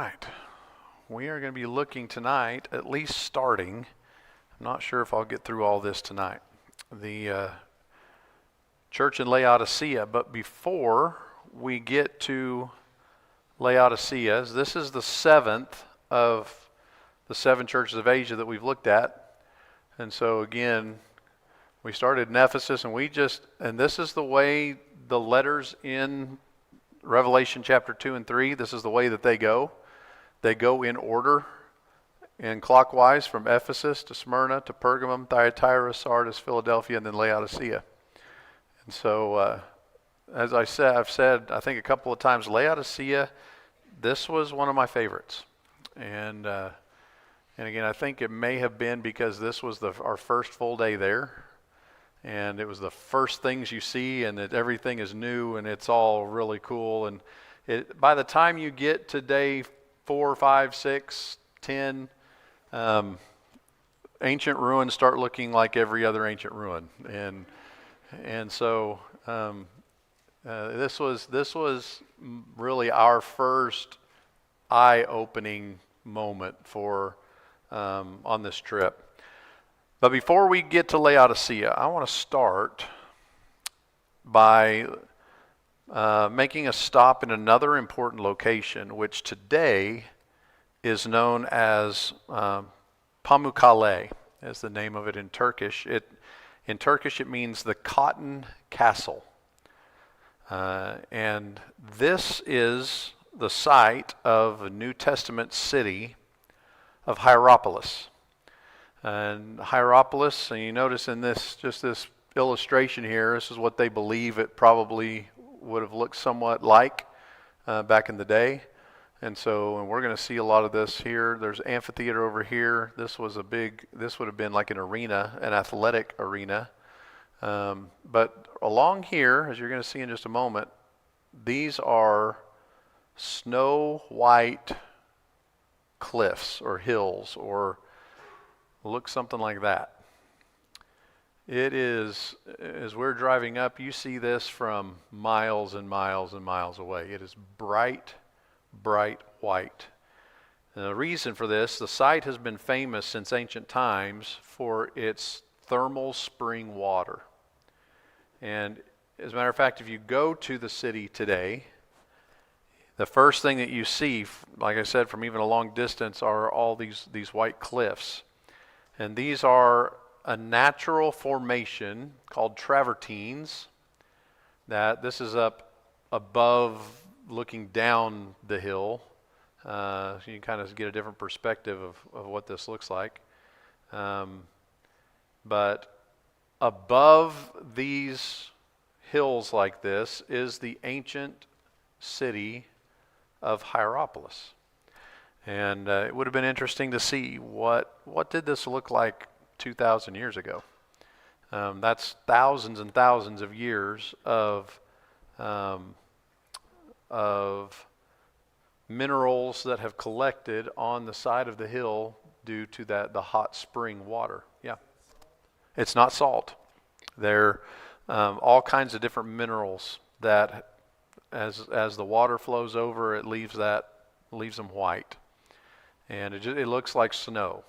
Right. We are going to be looking tonight, at least starting. I'm not sure if I'll get through all this tonight. The church in Laodicea, but before we get to Laodicea, this is the seventh of the seven churches of Asia that we've looked at. And so again, we started in Ephesus, and this is the way the letters in Revelation chapter 2 and 3, this is the way that they go. They go in order and clockwise from Ephesus to Smyrna to Pergamum, Thyatira, Sardis, Philadelphia, and then Laodicea. And so, as I've said, I think a couple of times, Laodicea, this was one of my favorites. And again, I think it may have been because this was our first full day there. And it was the first things you see, and that everything is new, and it's all really cool. And by the time you get to day 4, 5, 6, 10, ancient ruins start looking like every other ancient ruin, and so this was really our first eye-opening moment for on this trip. But before we get to Laodicea, I want to start by making a stop in another important location, which today is known as Pamukkale, is the name of it in Turkish. In Turkish, it means the Cotton Castle. And this is the site of a New Testament city of Hierapolis. And Hierapolis, and you notice in this illustration here, this is what they believe it probably would have looked somewhat like back in the day. And we're going to see a lot of this here. There's amphitheater over here. This would have been like an arena, an athletic arena. But along here, as you're going to see in just a moment, these are snow white cliffs or hills, or look something like that. It is, as we're driving up, you see this from miles and miles and miles away. It is bright, bright white. And the reason for this, the site has been famous since ancient times for its thermal spring water. And as a matter of fact, if you go to the city today, the first thing that you see, like I said, from even a long distance, are all these white cliffs. And these are a natural formation called travertines. That this is up above, looking down the hill. So you can kind of get a different perspective of what this looks like. But above these hills like this is the ancient city of Hierapolis. And it would have been interesting to see what did this look like 2,000 years ago. That's thousands and thousands of years of minerals that have collected on the side of the hill due to the hot spring water. Yeah, it's not salt. They're all kinds of different minerals that, as the water flows over, it leaves them white, and it looks like snow.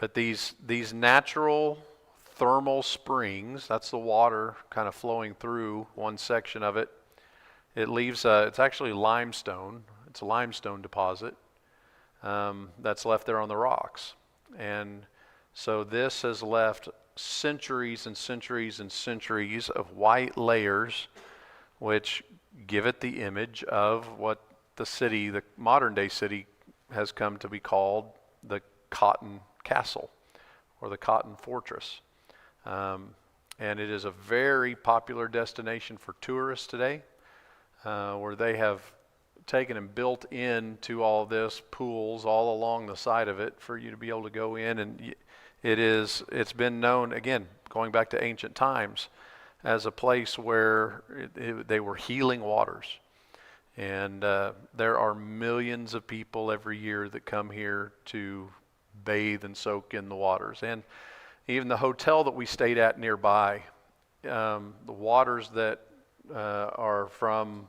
But these natural thermal springs, that's the water kind of flowing through one section of it. It leaves, it's actually limestone. It's a limestone deposit that's left there on the rocks. And so this has left centuries and centuries and centuries of white layers, which give it the image of what the modern day city has come to be called, the Cotton Castle or the Cotton Fortress. And it is a very popular destination for tourists today, where they have taken and built into all this pools all along the side of it for you to be able to go in. And it's been known, again, going back to ancient times, as a place where they were healing waters. And there are millions of people every year that come here to bathe and soak in the waters. And even the hotel that we stayed at nearby, the waters that are from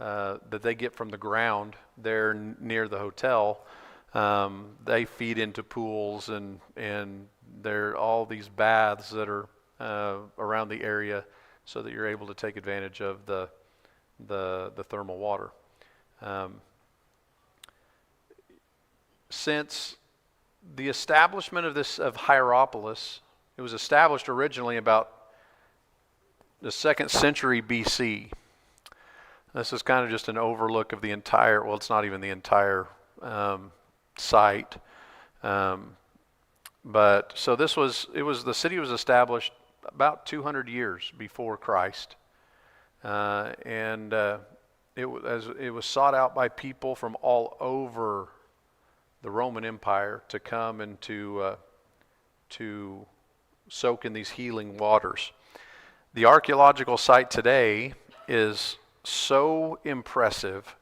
that they get from the ground there near the hotel. They feed into pools, and there are all these baths that are around the area, so that you're able to take advantage of the thermal water. Since the establishment of Hierapolis, it was established originally about the 2nd century BC. This is kind of just an overlook of the entire, well, it's not even the entire site. But so the city was established about 200 years before Christ. And it was sought out by people from all over the Roman Empire to come and to soak in these healing waters. The archaeological site today is so impressive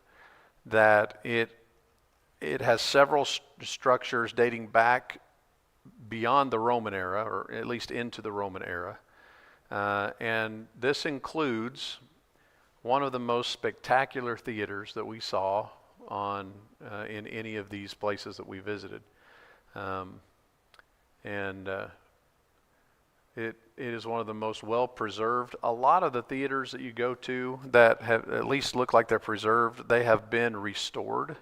that it has several structures dating back beyond the Roman era, or at least into the Roman era. And this includes one of the most spectacular theaters that we saw in any of these places that we visited. It is one of the most well preserved. A lot of the theaters that you go to that have at least look like they're preserved, they have been restored.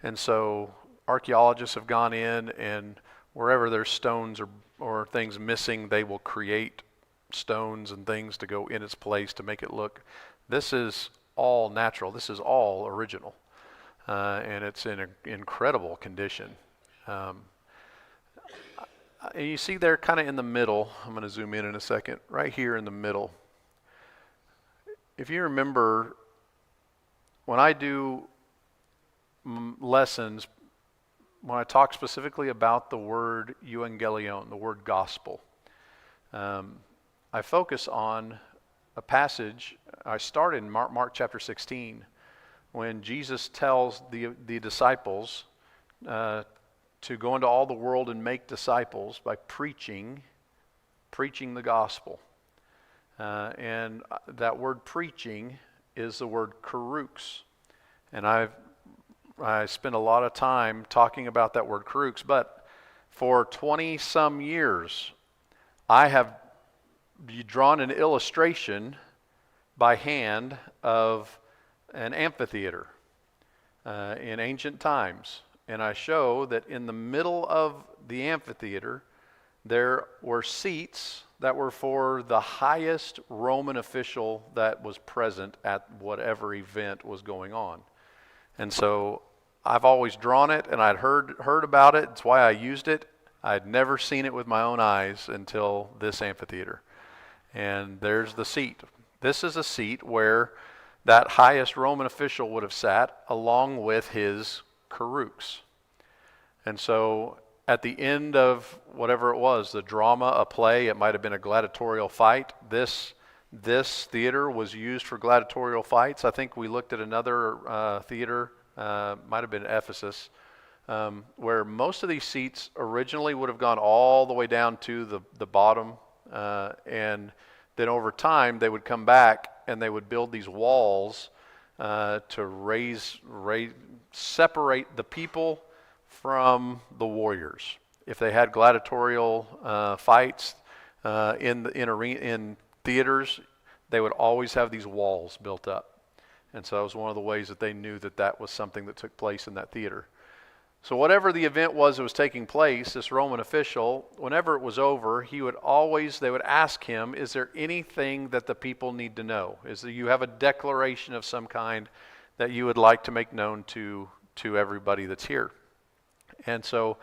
And so archaeologists have gone in, and wherever there's stones or things missing, they will create stones and things to go in its place to make it look. This is all natural. This is all original. And it's in incredible condition. You see there kind of in the middle, I'm going to zoom in a second, right here in the middle. If you remember, when I do lessons, when I talk specifically about the word euangelion, the word gospel, I focus on a passage. I start in Mark chapter 16, when Jesus tells the disciples to go into all the world and make disciples by preaching the gospel. And that word preaching is the word karux. And I spent a lot of time talking about that word karux, but for 20 some years I have drawn an illustration by hand of an amphitheater in ancient times. And I show that in the middle of the amphitheater, there were seats that were for the highest Roman official that was present at whatever event was going on. And so I've always drawn it, and I'd heard about it. That's why I used it. I'd never seen it with my own eyes until this amphitheater. And there's the seat. This is a seat where that highest Roman official would have sat along with his karux. And so at the end of whatever it was, the drama, a play, it might have been a gladiatorial fight, this theater was used for gladiatorial fights. I think we looked at another theater, might have been Ephesus, where most of these seats originally would have gone all the way down to the bottom, and then over time they would come back and they would build these walls to separate the people from the warriors. If they had gladiatorial fights in theaters, they would always have these walls built up. And so it was one of the ways that they knew that was something that took place in that theater. So whatever the event was that was taking place, this Roman official, whenever it was over, they would ask him, is there anything that the people need to know? Is that you have a declaration of some kind that you would like to make known to everybody that's here? And so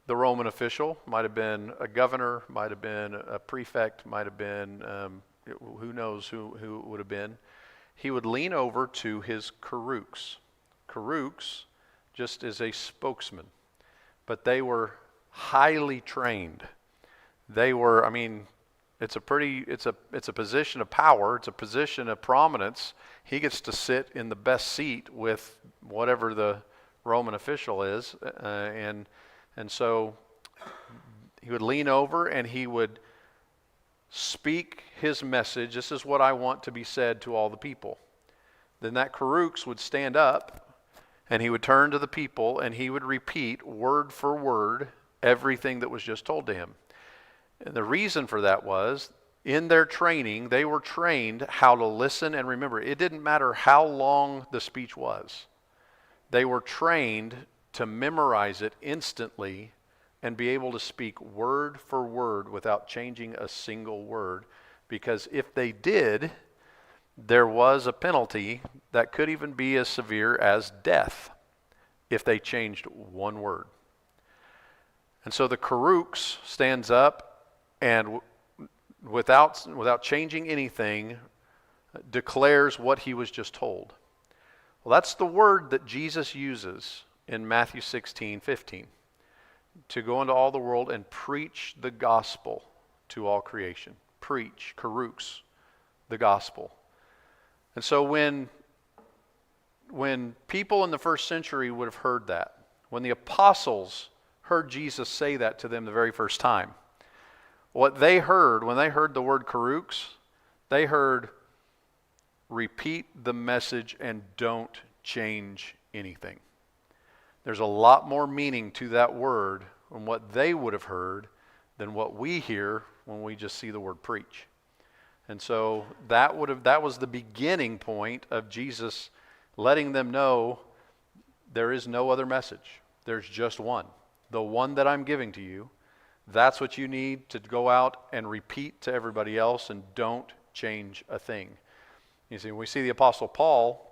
the Roman official might have been a governor, might have been a prefect, might have been, who knows who it would have been. He would lean over to his karux. Karux just is a spokesman, but they were highly trained. They were, it's a position of power, it's a position of prominence. He gets to sit in the best seat with whatever the Roman official is, and so he would lean over and he would speak his message. This is what I want to be said to all the people. then that Karux would stand up and he would turn to the people and he would repeat word for word everything that was just told to him. And the reason for that was, in their training, they were trained how to listen and remember. It didn't matter how long the speech was. They were trained to memorize it instantly and be able to speak word for word without changing a single word. Because if they did, there was a penalty that could even be as severe as death if they changed one word. And so the Karux stands up and without changing anything, declares what he was just told. Well, that's the word that Jesus uses in Matthew 16:15, to go into all the world and preach the gospel to all creation. Preach, Karux, the gospel. And so when people in the first century would have heard that, when the apostles heard Jesus say that to them the very first time, what they heard, when they heard the word Karux, they heard, repeat the message and don't change anything. There's a lot more meaning to that word and what they would have heard than what we hear when we just see the word preach. And so that was the beginning point of Jesus letting them know there is no other message. There's just one. The one that I'm giving to you. That's what you need to go out and repeat to everybody else, and don't change a thing. You see, we see the Apostle Paul,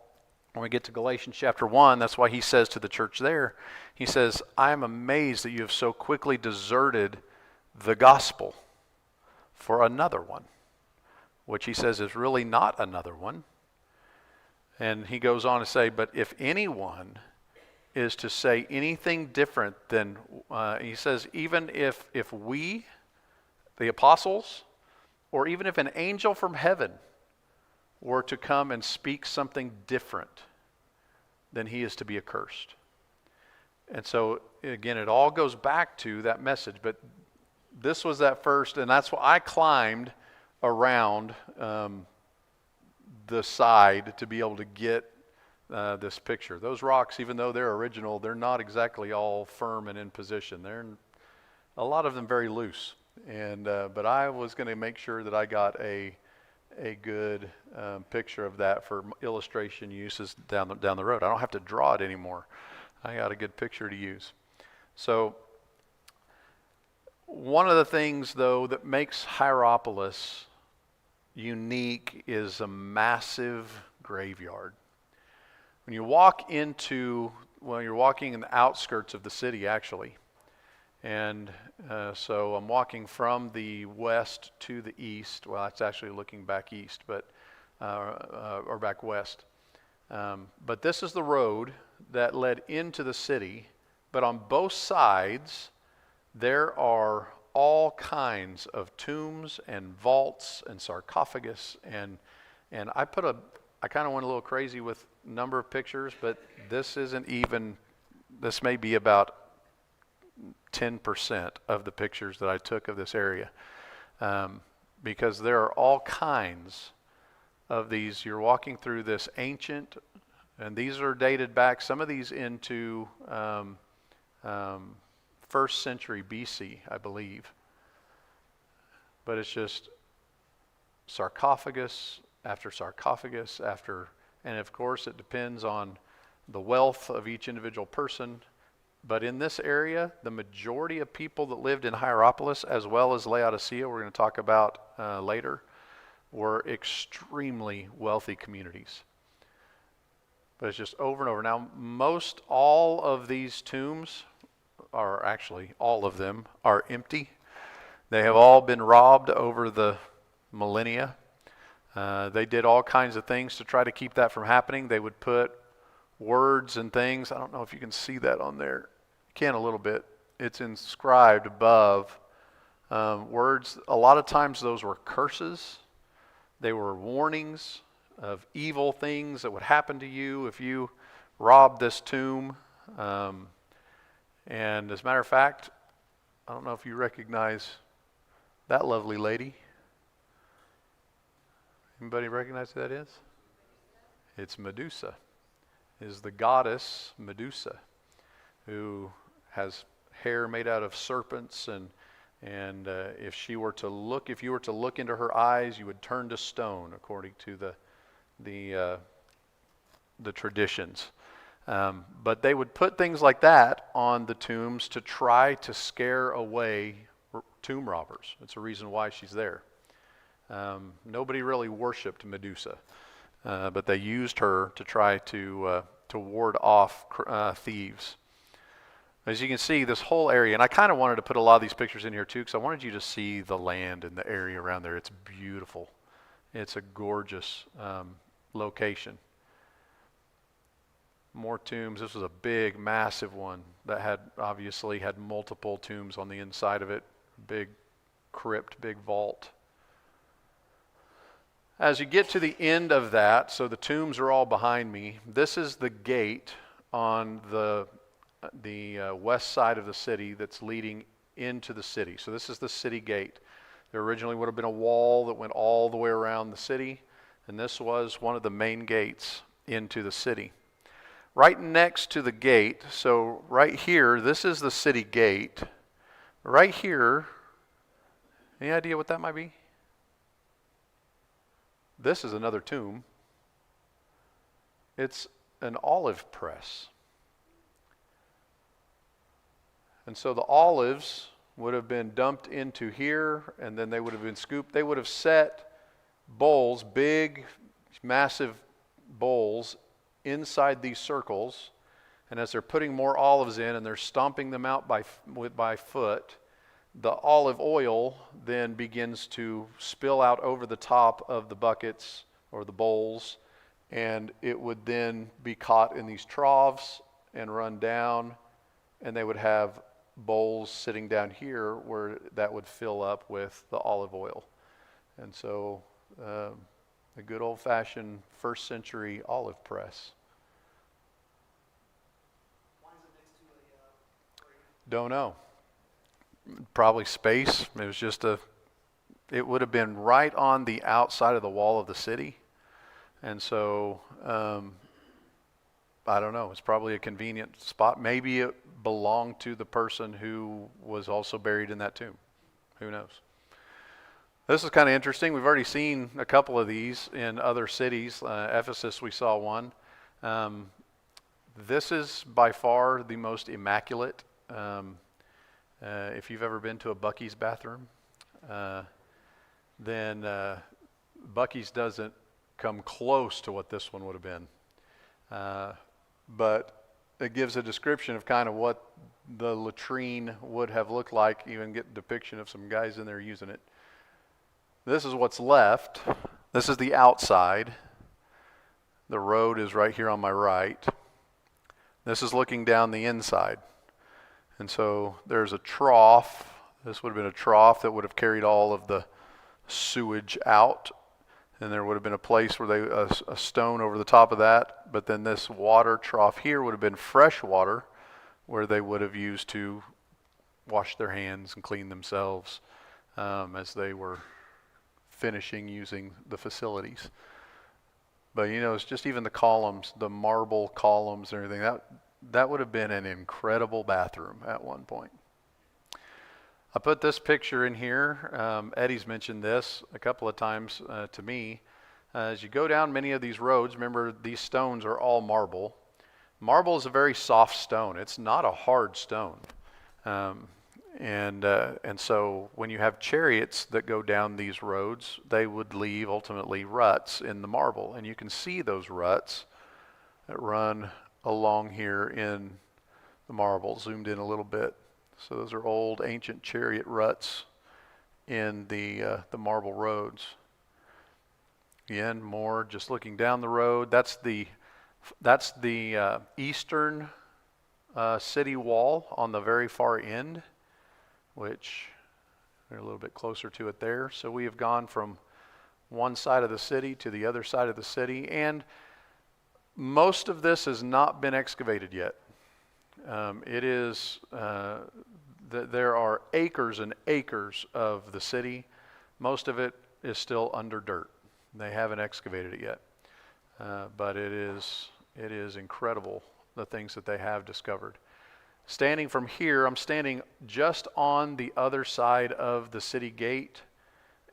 when we get to Galatians chapter 1, that's why he says to the church there, he says, I am amazed that you have so quickly deserted the gospel for another one, which he says is really not another one. And he goes on to say, but if anyone is to say anything different than, he says, even if we, the apostles, or even if an angel from heaven were to come and speak something different, then he is to be accursed. And so, again, it all goes back to that message. But this was that first, and that's why I climbed around the side to be able to get this picture. Those rocks, even though they're original, they're not exactly all firm and in position. They're a lot of them very loose. And but I was going to make sure that I got a good picture of that for illustration uses down the road. I don't have to draw it anymore. I got a good picture to use. So one of the things, though, that makes Hierapolis unique is a massive graveyard. When you walk into, well, you're walking in the outskirts of the city, actually. And so I'm walking from the west to the east. Well, it's actually looking back east, but or back west. But this is the road that led into the city. But on both sides, there are all kinds of tombs and vaults and sarcophagus. And I kind of went a little crazy with number of pictures, but this may be about 10% of the pictures that I took of this area, because there are all kinds of these. You're walking through this ancient, and these are dated back, some of these into 1st century BC, I believe. But it's just sarcophagus after sarcophagus after, and of course it depends on the wealth of each individual person. But in this area, the majority of people that lived in Hierapolis, as well as Laodicea, we're going to talk about later, were extremely wealthy communities. But it's just over and over. Now, most all of these tombs, are actually all of them, are empty. They have all been robbed over the millennia. They did all kinds of things to try to keep that from happening. They would put words and things. I don't know if you can see that on there. You can a little bit. It's inscribed above words. A lot of times those were curses. They were warnings of evil things that would happen to you if you robbed this tomb. And as a matter of fact, I don't know if you recognize that lovely lady. Anybody recognize who that is? It's Medusa. Is the goddess Medusa, who has hair made out of serpents, and if you were to look into her eyes, you would turn to stone, according to the traditions. But they would put things like that on the tombs to try to scare away tomb robbers. It's a reason why she's there. Nobody really worshipped Medusa, but they used her to try to ward off thieves. As you can see, this whole area, and I kind of wanted to put a lot of these pictures in here too, because I wanted you to see the land and the area around there. It's beautiful. It's a gorgeous location. More tombs. This was a big, massive one that obviously had multiple tombs on the inside of it. Big crypt, big vault. As you get to the end of that, so the tombs are all behind me. This is the gate on the west side of the city that's leading into the city. So this is the city gate. There originally would have been a wall that went all the way around the city, and this was one of the main gates into the city. Right next to the gate, so right here, this is the city gate. Right here, any idea what that might be? This is another tomb. It's an olive press. And so the olives would have been dumped into here, and then they would have been scooped. They would have set bowls, big, massive bowls, inside these circles. And as they're putting more olives in and they're stomping them out by foot, the olive oil then begins to spill out over the top of the buckets or the bowls, and it would then be caught in these troughs and run down, and they would have bowls sitting down here where that would fill up with the olive oil. And so a good old-fashioned first century olive press. Why is it next to a grave? Don't know. Probably space. It would have been right on the outside of the wall of the city. And so, I don't know. It's probably a convenient spot. Maybe it belonged to the person who was also buried in that tomb. Who knows? This is kind of interesting. We've already seen a couple of these in other cities. Ephesus, we saw one. This is by far the most immaculate. If you've ever been to a Buc-ee's bathroom, then Buc-ee's doesn't come close to what this one would have been. But it gives a description of kind of what the latrine would have looked like. Even get a depiction of some guys in there using it. This is what's left. This is the outside. The road is right here on my right. This is looking down the inside. And so there's a trough. This would have been a trough that would have carried all of the sewage out. And there would have been a place where a stone over the top of that. But then this water trough here would have been fresh water where they would have used to wash their hands and clean themselves as they were finishing using the facilities. But it's just even the columns, the marble columns and everything, that would have been an incredible bathroom at one point. I put this picture in here. Eddie's mentioned this a couple of times to me. As you go down many of these roads, remember these stones are all marble. Marble is a very soft stone. It's not a hard stone. And so when you have chariots that go down these roads, they would leave ultimately ruts in the marble. And you can see those ruts that run along here in the marble, zoomed in a little bit. So those are old ancient chariot ruts in the marble roads. Again, more just looking down the road. That's the eastern city wall on the very far end, which we're a little bit closer to it there. So we have gone from one side of the city to the other side of the city, and most of this has not been excavated yet. There are acres and acres of the city. Most of it is still under dirt. They haven't excavated it yet. but it is incredible the things that they have discovered. Standing from here, I'm standing just on the other side of the city gate,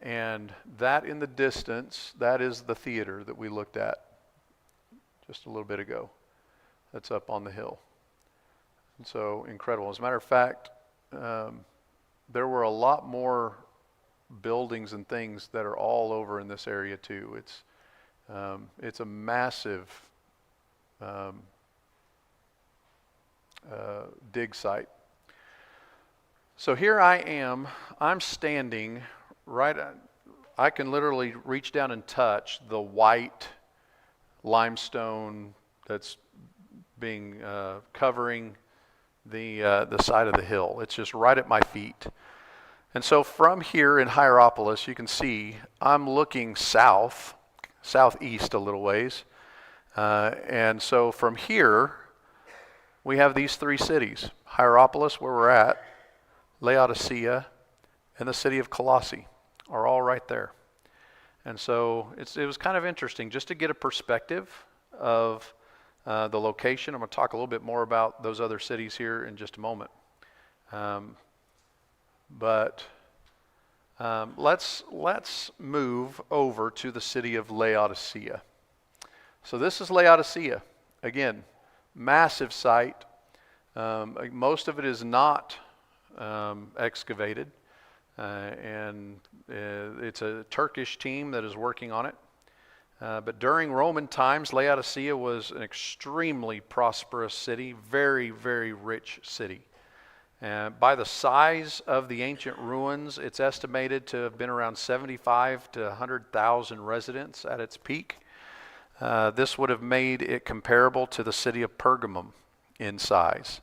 and that in the distance, that is the theater that we looked at just a little bit ago. That's up on the hill. And so incredible. As a matter of fact, there were a lot more buildings and things that are all over in this area too. It's a massive dig site. So here I am. I'm standing right. I can literally reach down and touch the white limestone that's being covering the side of the hill. It's just right at my feet. And so from here in Hierapolis, you can see I'm looking southeast a little ways. And so from here, we have these three cities: Hierapolis, where we're at, Laodicea, and the city of Colossae are all right there. And so it was kind of interesting just to get a perspective of the location. I'm going to talk a little bit more about those other cities here in just a moment. Let's move over to the city of Laodicea. So this is Laodicea. Again, massive site. Most of it is not excavated, and it's a Turkish team that is working on it. But during Roman times, Laodicea was an extremely prosperous city, very, very rich city. By the size of the ancient ruins, it's estimated to have been around 75 to 100,000 residents at its peak. This would have made it comparable to the city of Pergamum in size,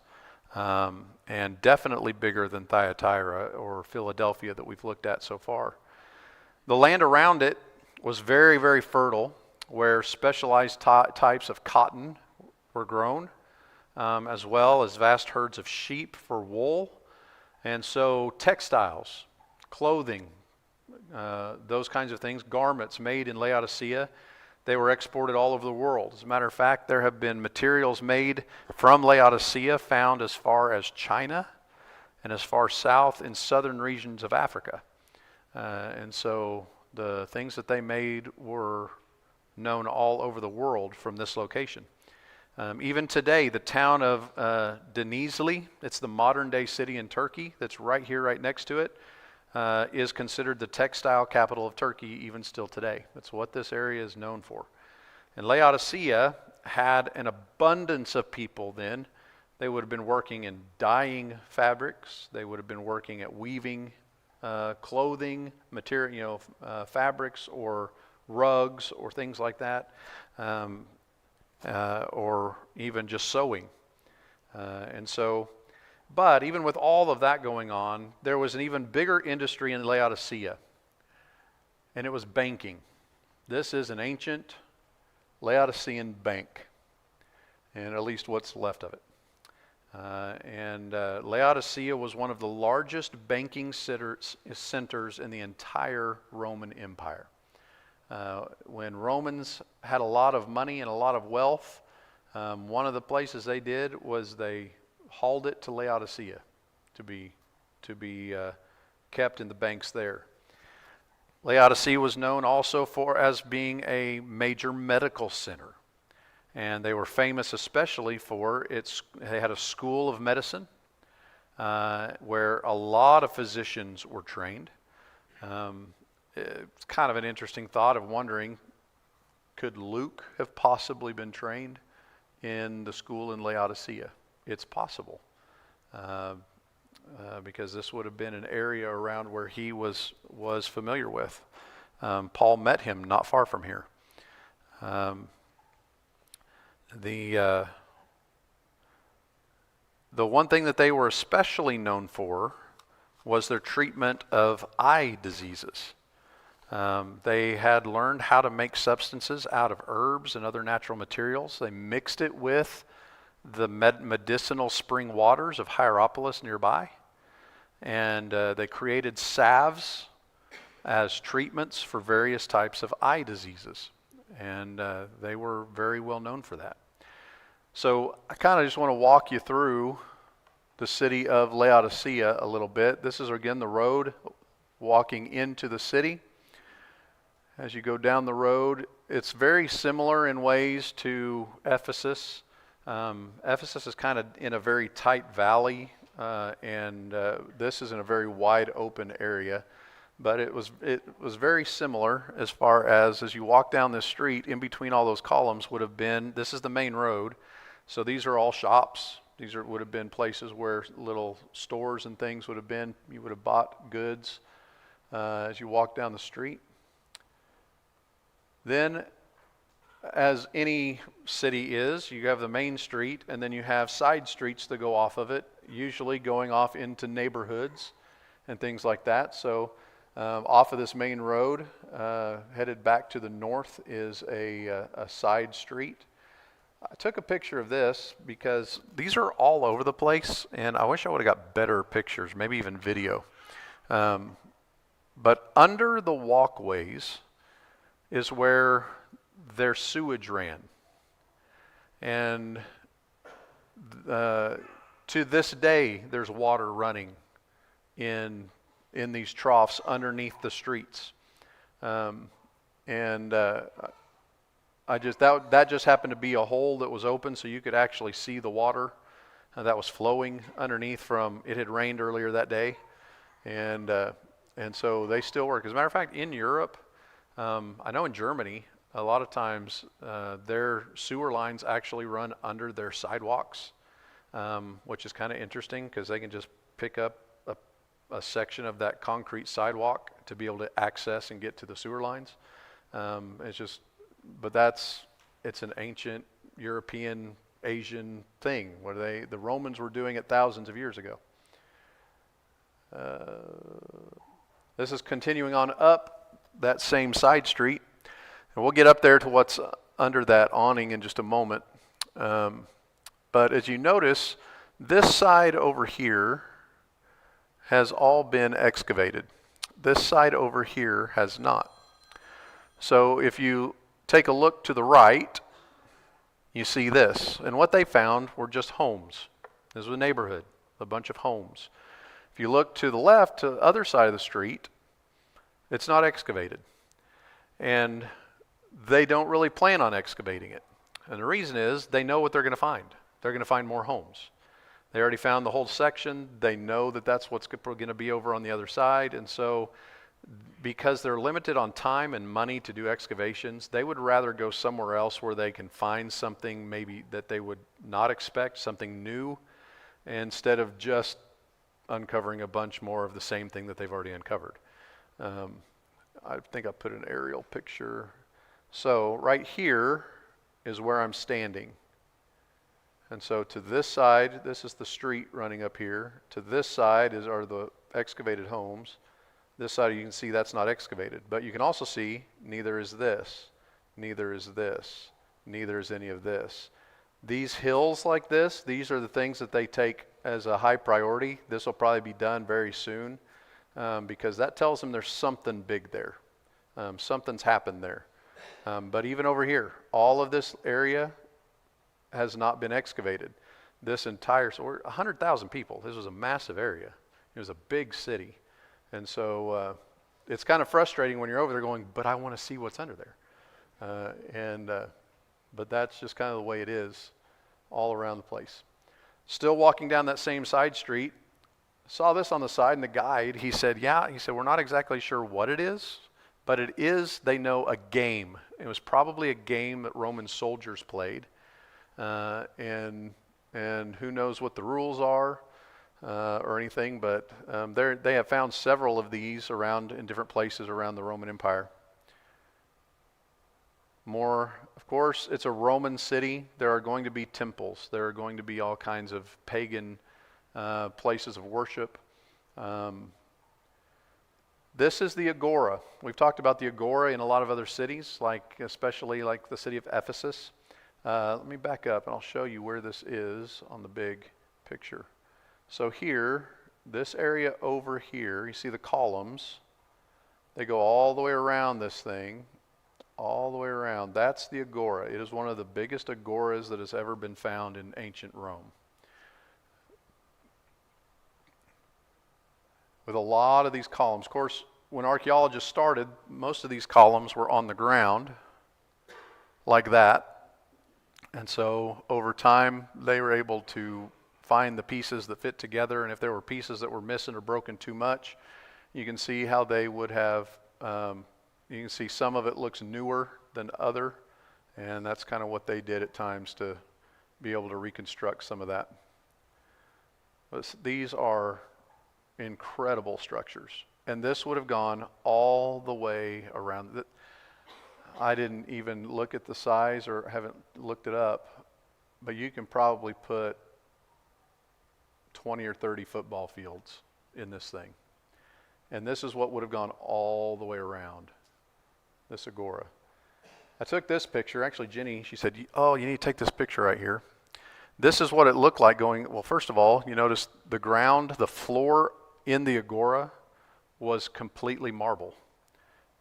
and definitely bigger than Thyatira or Philadelphia that we've looked at so far. The land around it was very, very fertile, where specialized types of cotton were grown, as well as vast herds of sheep for wool. And so textiles, clothing, those kinds of things, garments made in Laodicea, they were exported all over the world. As a matter of fact, there have been materials made from Laodicea found as far as China and as far south in southern regions of Africa. And so the things that they made were known all over the world from this location. Even today, the town of Denizli, it's the modern day city in Turkey that's right here, right next to it, is considered the textile capital of Turkey even still today. That's what this area is known for. And Laodicea had an abundance of people then. They would have been working in dyeing fabrics. They would have been working at weaving clothing, material, fabrics or rugs or things like that, or even just sewing. But even with all of that going on, there was an even bigger industry in Laodicea, and it was banking. This is an ancient Laodicean bank, and at least what's left of it. Laodicea was one of the largest banking centers in the entire Roman Empire. When Romans had a lot of money and a lot of wealth, one of the places they did was they hauled it to Laodicea to be kept in the banks there. Laodicea was known also as being a major medical center. And they were famous especially for they had a school of medicine where a lot of physicians were trained. It's kind of an interesting thought of wondering, could Luke have possibly been trained in the school in Laodicea? It's possible, because this would have been an area around where he was familiar with. Paul met him not far from here. The one thing that they were especially known for was their treatment of eye diseases. They had learned how to make substances out of herbs and other natural materials. They mixed it with the medicinal spring waters of Hierapolis nearby, and they created salves as treatments for various types of eye diseases. and they were very well known for that. So I kind of just want to walk you through the city of Laodicea a little bit. This is again the road walking into the city. As you go down the road, it's very similar in ways to Ephesus. Ephesus is kind of in a very tight valley, and this is in a very wide open area. But it was very similar as far as you walk down this street, in between all those columns would have been, this is the main road. So these are all shops. These would have been places where little stores and things would have been. You would have bought goods as you walk down the street. Then, as any city is, you have the main street, and then you have side streets that go off of it, usually going off into neighborhoods and things like that. So off of this main road, headed back to the north, is a side street. I took a picture of this because these are all over the place, and I wish I would have got better pictures, maybe even video. But under the walkways is where their sewage ran. And to this day, there's water running in these troughs underneath the streets. That just happened to be a hole that was open, so you could actually see the water that was flowing underneath from, it had rained earlier that day. And so they still work. As a matter of fact, in Europe, I know in Germany, a lot of times their sewer lines actually run under their sidewalks, which is kind of interesting because they can just pick up a section of that concrete sidewalk to be able to access and get to the sewer lines. It's an ancient European, Asian thing where the Romans were doing it thousands of years ago. This is continuing on up that same side street, and we'll get up there to what's under that awning in just a moment. But as you notice, this side over here has all been excavated. This side over here has not. So if you take a look to the right, you see this, and what they found were just homes. This was a neighborhood, a bunch of homes. If you look to the left, to the other side of the street, it's not excavated. And they don't really plan on excavating it. And the reason is they know what they're going to find. They're going to find more homes. They already found the whole section. They know that that's what's going to be over on the other side. And so because they're limited on time and money to do excavations, they would rather go somewhere else where they can find something maybe that they would not expect, something new, instead of just uncovering a bunch more of the same thing that they've already uncovered. I think I put an aerial picture. So right here is where I'm standing. And so to this side, this is the street running up here. To this side are the excavated homes. This side you can see that's not excavated. But you can also see neither is this, neither is this, neither is any of this. These hills like this, these are the things that they take as a high priority. This will probably be done very soon because that tells them there's something big there. Something's happened there. But even over here, all of this area has not been excavated. This entire, so we're 100,000 people. This was a massive area. It was a big city. And so it's kind of frustrating when you're over there going, but I want to see what's under there. But that's just kind of the way it is all around the place. Still walking down that same side street, saw this on the side, and the guide, he said, we're not exactly sure what it is, but it is, they know, a game. It was probably a game that Roman soldiers played. And who knows what the rules are or anything, but they have found several of these around in different places around the Roman Empire. More, of course, it's a Roman city. There are going to be temples. There are going to be all kinds of pagan places of worship. This is the Agora. We've talked about the Agora in a lot of other cities, especially like the city of Ephesus. Let me back up and I'll show you where this is on the big picture. So here, this area over here, you see the columns. They go all the way around this thing, all the way around. That's the agora. It is one of the biggest agoras that has ever been found in ancient Rome. With a lot of these columns. Of course, when archaeologists started, most of these columns were on the ground, like that. And so over time, they were able to find the pieces that fit together, and if there were pieces that were missing or broken too much, you can see how they would have, you can see some of it looks newer than other, and that's kind of what they did at times to be able to reconstruct some of that. But these are incredible structures, and this would have gone all the way around. I didn't even look at the size or haven't looked it up, but you can probably put 20 or 30 football fields in this thing. And this is what would have gone all the way around this agora. I took this picture. Actually, Jenny, she said, oh, you need to take this picture right here. This is what it looked like going, well, first of all, you notice the ground, the floor in the agora was completely marble.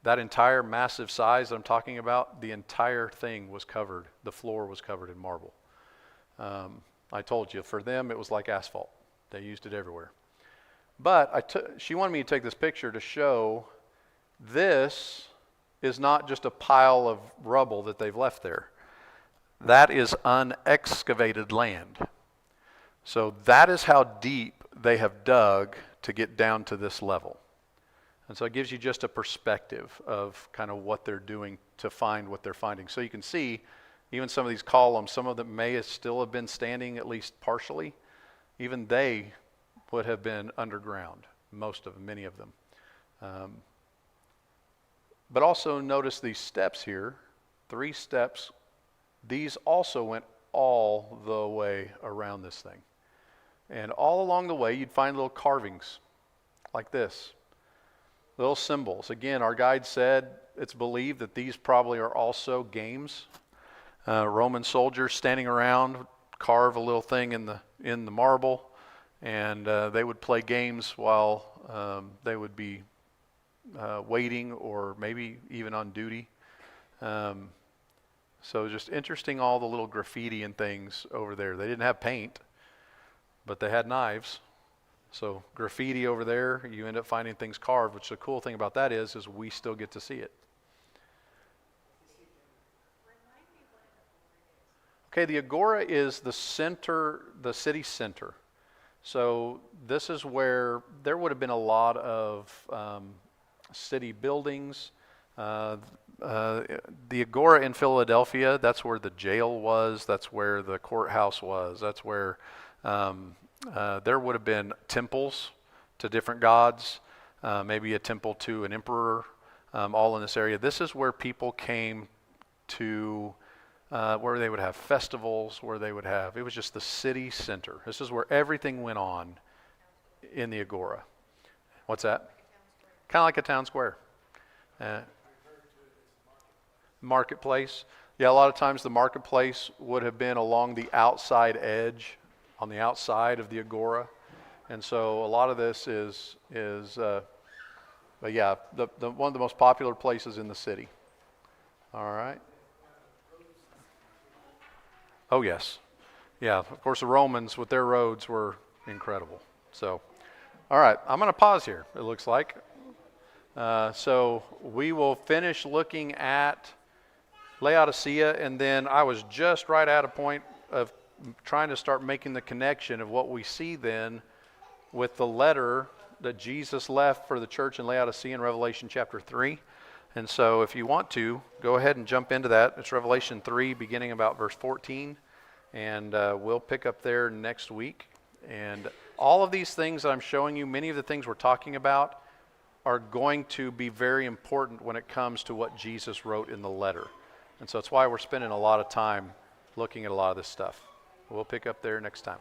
That entire massive size that I'm talking about, the entire thing was covered. The floor was covered in marble. I told you, for them, it was like asphalt. They used it everywhere. But she wanted me to take this picture to show this is not just a pile of rubble that they've left there. That is unexcavated land. So that is how deep they have dug to get down to this level. And so it gives you just a perspective of kind of what they're doing to find what they're finding. So you can see even some of these columns, some of them may still have been standing at least partially. Even they would have been underground, most of them, many of them. But also notice these steps here, 3 steps. These also went all the way around this thing. And all along the way, you'd find little carvings like this, little symbols. Again, our guide said it's believed that these probably are also games. Roman soldiers standing around carve a little thing in the marble, and they would play games while they would be waiting or maybe even on duty. So just interesting, all the little graffiti and things over there. They didn't have paint, but they had knives. So graffiti over there, you end up finding things carved, which the cool thing about that is we still get to see it. Okay, the agora is the center, the city center. So this is where there would have been a lot of city buildings. The agora in Philadelphia, that's where the jail was. That's where the courthouse was. That's where there would have been temples to different gods, maybe a temple to an emperor, all in this area. This is where people came to, where they would have festivals, where they would have, it was just the city center. This is where everything went on in the agora. What's that? Kind of like a town square. Marketplace. Yeah, a lot of times the marketplace would have been along the outside edge, on the outside of the agora. And so a lot of this is but yeah, the one of the most popular places in the city. All right. Oh yes. Yeah, of course the Romans with their roads were incredible. So, all right, I'm going to pause here, it looks like. So we will finish looking at Laodicea, and then I was just right at a point of trying to start making the connection of what we see then with the letter that Jesus left for the church in Laodicea in Revelation chapter 3. And so if you want to, go ahead and jump into that. It's Revelation 3, beginning about verse 14. And we'll pick up there next week. And all of these things that I'm showing you, many of the things we're talking about, are going to be very important when it comes to what Jesus wrote in the letter. And so that's why we're spending a lot of time looking at a lot of this stuff. We'll pick up there next time.